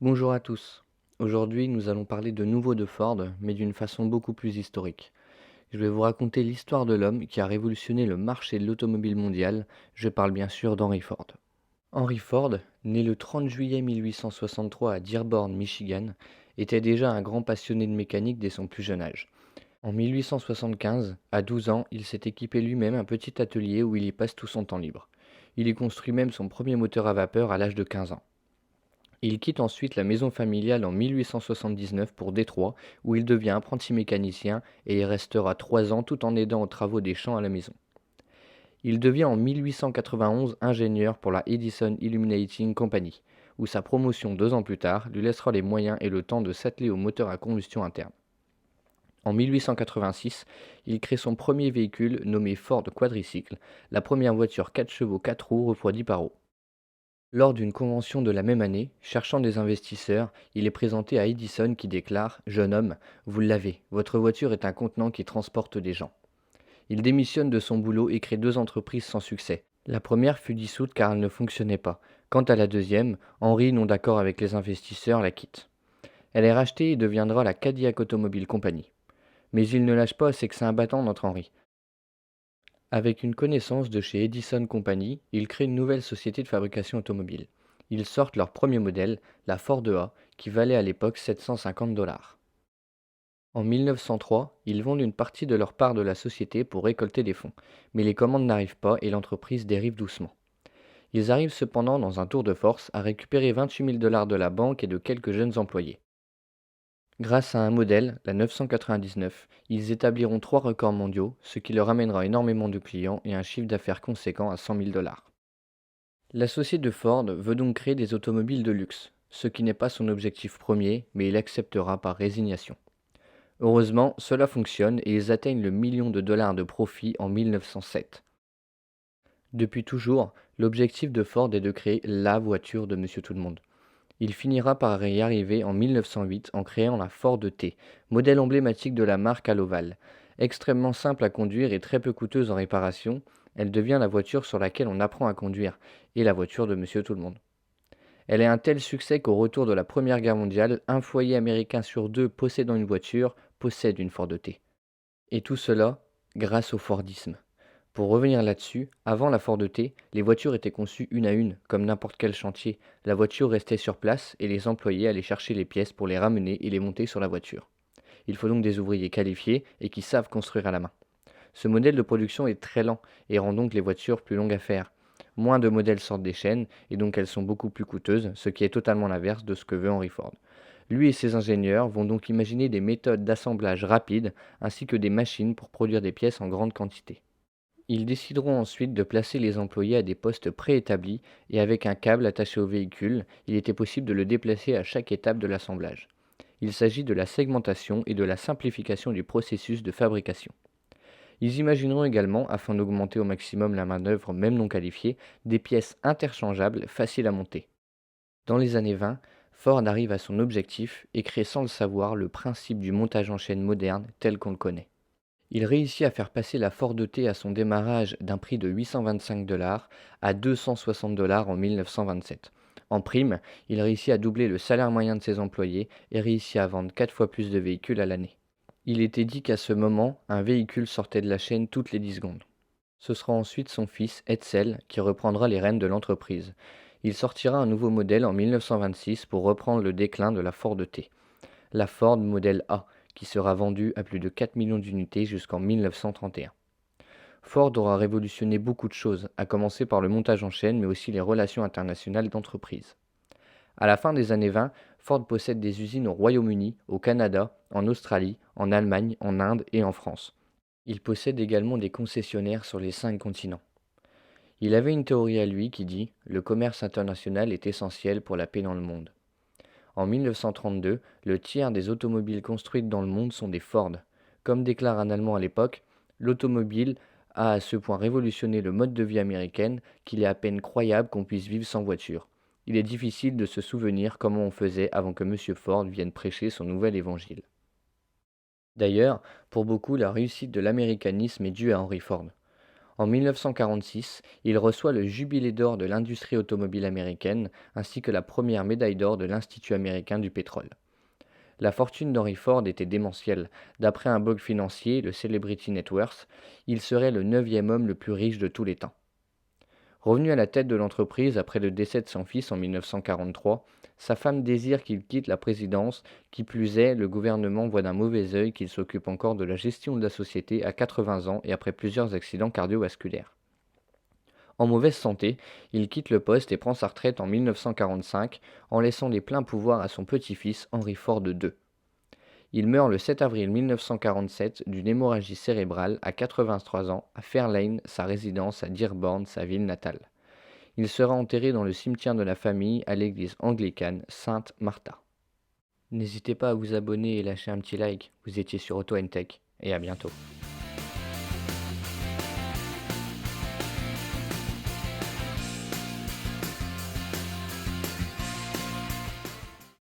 Bonjour à tous. Aujourd'hui, nous allons parler de nouveau de Ford, mais d'une façon beaucoup plus historique. Je vais vous raconter l'histoire de l'homme qui a révolutionné le marché de l'automobile mondial. Je parle bien sûr d'Henry Ford. Henry Ford, né le 30 juillet 1863 à Dearborn, Michigan, était déjà un grand passionné de mécanique dès son plus jeune âge. En 1875, à 12 ans, il s'est équipé lui-même un petit atelier où il y passe tout son temps libre. Il y construit même son premier moteur à vapeur à l'âge de 15 ans. Il quitte ensuite la maison familiale en 1879 pour Détroit, où il devient apprenti mécanicien et y restera 3 ans tout en aidant aux travaux des champs à la maison. Il devient en 1891 ingénieur pour la Edison Illuminating Company, où sa promotion 2 ans plus tard lui laissera les moyens et le temps de s'atteler au moteur à combustion interne. En 1886, il crée son premier véhicule nommé Ford Quadricycle, la première voiture 4 chevaux 4 roues refroidie par eau. Lors d'une convention de la même année, cherchant des investisseurs, il est présenté à Edison qui déclare: Jeune homme, vous l'avez, votre voiture est un contenant qui transporte des gens. Il démissionne de son boulot et crée 2 entreprises sans succès. La première fut dissoute car elle ne fonctionnait pas. Quant à la deuxième, Henry, non d'accord avec les investisseurs, la quitte. Elle est rachetée et deviendra la Cadillac Automobile Company. Mais il ne lâche pas, c'est que c'est un battant notre Henry. Avec une connaissance de chez Edison Company, ils créent une nouvelle société de fabrication automobile. Ils sortent leur premier modèle, la Ford A, qui valait à l'époque 750 $. En 1903, ils vendent une partie de leur part de la société pour récolter des fonds, mais les commandes n'arrivent pas et l'entreprise dérive doucement. Ils arrivent cependant dans un tour de force à récupérer 28 000 $ de la banque et de quelques jeunes employés. Grâce à un modèle, la 999, ils établiront 3 records mondiaux, ce qui leur amènera énormément de clients et un chiffre d'affaires conséquent à 100 000 $. L'associé de Ford veut donc créer des automobiles de luxe, ce qui n'est pas son objectif premier, mais il acceptera par résignation. Heureusement, cela fonctionne et ils atteignent le million de dollars de profit en 1907. Depuis toujours, l'objectif de Ford est de créer la voiture de Monsieur Tout-le-Monde. Il finira par y arriver en 1908 en créant la Ford T, modèle emblématique de la marque à l'ovale. Extrêmement simple à conduire et très peu coûteuse en réparation, elle devient la voiture sur laquelle on apprend à conduire, et la voiture de Monsieur Tout-le-Monde. Elle est un tel succès qu'au retour de la Première Guerre mondiale, un foyer américain sur deux possédant une voiture possède une Ford T. Et tout cela grâce au Fordisme. Pour revenir là-dessus, avant la Ford T, les voitures étaient conçues une à une, comme n'importe quel chantier. La voiture restait sur place et les employés allaient chercher les pièces pour les ramener et les monter sur la voiture. Il faut donc des ouvriers qualifiés et qui savent construire à la main. Ce modèle de production est très lent et rend donc les voitures plus longues à faire. Moins de modèles sortent des chaînes et donc elles sont beaucoup plus coûteuses, ce qui est totalement l'inverse de ce que veut Henry Ford. Lui et ses ingénieurs vont donc imaginer des méthodes d'assemblage rapides ainsi que des machines pour produire des pièces en grande quantité. Ils décideront ensuite de placer les employés à des postes préétablis et avec un câble attaché au véhicule, il était possible de le déplacer à chaque étape de l'assemblage. Il s'agit de la segmentation et de la simplification du processus de fabrication. Ils imagineront également, afin d'augmenter au maximum la main-d'œuvre même non qualifiée, des pièces interchangeables faciles à monter. Dans les années 20, Ford arrive à son objectif et crée sans le savoir le principe du montage en chaîne moderne tel qu'on le connaît. Il réussit à faire passer la Ford T à son démarrage d'un prix de 825 $ à 260 $ en 1927. En prime, il réussit à doubler le salaire moyen de ses employés et réussit à vendre 4 fois plus de véhicules à l'année. Il était dit qu'à ce moment, un véhicule sortait de la chaîne toutes les 10 secondes. Ce sera ensuite son fils, Edsel, qui reprendra les rênes de l'entreprise. Il sortira un nouveau modèle en 1926 pour reprendre le déclin de la Ford T, la Ford Model A, qui sera vendue à plus de 4 millions d'unités jusqu'en 1931. Ford aura révolutionné beaucoup de choses, à commencer par le montage en chaîne, mais aussi les relations internationales d'entreprise. À la fin des années 20, Ford possède des usines au Royaume-Uni, au Canada, en Australie, en Allemagne, en Inde et en France. Il possède également des concessionnaires sur les 5 continents. Il avait une théorie à lui qui dit: le commerce international est essentiel pour la paix dans le monde. En 1932, le tiers des automobiles construites dans le monde sont des Ford. Comme déclare un Allemand à l'époque, l'automobile a à ce point révolutionné le mode de vie américain qu'il est à peine croyable qu'on puisse vivre sans voiture. Il est difficile de se souvenir comment on faisait avant que Monsieur Ford vienne prêcher son nouvel évangile. D'ailleurs, pour beaucoup, la réussite de l'américanisme est due à Henry Ford. En 1946, il reçoit le Jubilé d'or de l'industrie automobile américaine ainsi que la première médaille d'or de l'Institut américain du pétrole. La fortune d'Henry Ford était démentielle. D'après un blog financier, le Celebrity Net Worth, il serait le neuvième homme le plus riche de tous les temps. Revenu à la tête de l'entreprise après le décès de son fils en 1943, sa femme désire qu'il quitte la présidence, qui plus est, le gouvernement voit d'un mauvais œil qu'il s'occupe encore de la gestion de la société à 80 ans et après plusieurs accidents cardiovasculaires. En mauvaise santé, il quitte le poste et prend sa retraite en 1945 en laissant les pleins pouvoirs à son petit-fils Henry Ford II. Il meurt le 7 avril 1947 d'une hémorragie cérébrale à 83 ans à Fairlane, sa résidence à Dearborn, sa ville natale. Il sera enterré dans le cimetière de la famille à l'église anglicane Sainte-Martha. N'hésitez pas à vous abonner et lâcher un petit like. Vous étiez sur Auto Tech et à bientôt.